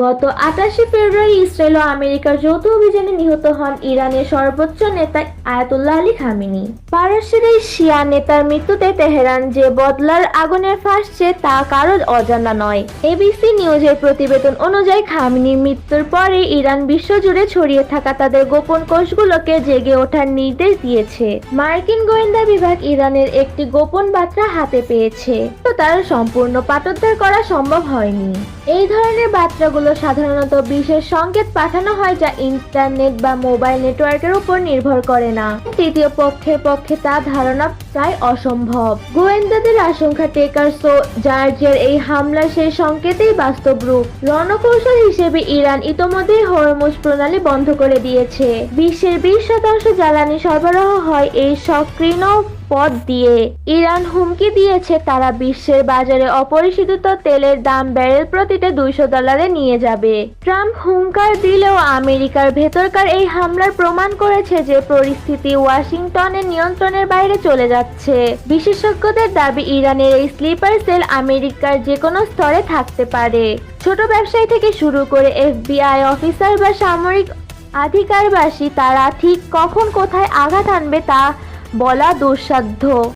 গত 28শে ফেব্রুয়ারি ইসরায়েল ও আমেরিকার যৌথ অভিযানে নিহত হন ইরানের সর্বোচ্চ নেতা আয়াতুল্লাহ আলী খামেনি। পারস্যের এই শিয়া নেতার মৃত্যুতে তেহরান যে বদলার আগুনে ফাঁসছে তা কারো অজানা নয়। এবিসি নিউজের প্রতিবেদন অনুযায়ী খামেনির মৃত্যুর পরে ইরান বিশ্বজুড়ে ছড়িয়ে থাকা তাদের গোপন কোষগুলোকে জেগে ওঠার নির্দেশ দিয়েছে। মার্কিন গোয়েন্দা বিভাগ ইরানের একটি গোপন বার্তা হাতে পেয়েছে, তো তার সম্পূর্ণ পাঠোদ্ধার করা সম্ভব হয়নি। এই ধরনের বার্তাগুলো সাধারণত বিশেষ সংকেত পাঠানো হয় যা ইন্টারনেট বা মোবাইল নেটওয়ার্কের উপর নির্ভর করে না। তৃতীয় পক্ষের পক্ষে তা ধারণা প্রায় অসম্ভব। গোয়েন্দাদের আশঙ্কা টেকার্স ও জর্জিয়ার এই হামলার সেই সংকেতেই বাস্তব রূপ। রণকৌশল হিসেবে ইরান ইতোমধ্যে হরমুজ প্রণালী বন্ধ করে দিয়েছে। বিশ্বের 20% জ্বালানি সরবরাহ হয় এই সংকীর্ণ পথ দিয়ে। ইরান হুমকি দিয়েছে তারা বিশ্বের বাজারে অপরিশোধিত তেলের দাম ব্যারেল প্রতিতে $200 নিয়ে যাবে। ট্রাম্প হুঙ্কার দিলেও আমেরিকার ভেতরকার এই হামলার প্রমাণ করেছে যে পরিস্থিতি ওয়াশিংটনের নিয়ন্ত্রণের বাইরে চলে যাচ্ছে। বিশেষজ্ঞদের দাবি ইরানের এই স্লিপার সেল আমেরিকার যে কোনো স্তরে থাকতে পারে। ছোট ব্যবসায়ী থেকে শুরু করে FBI অফিসার বা সামরিক আধিকারবাসী, তারা ঠিক কখন কোথায় আঘাত আনবে তা বলা দুঃসাধ্য।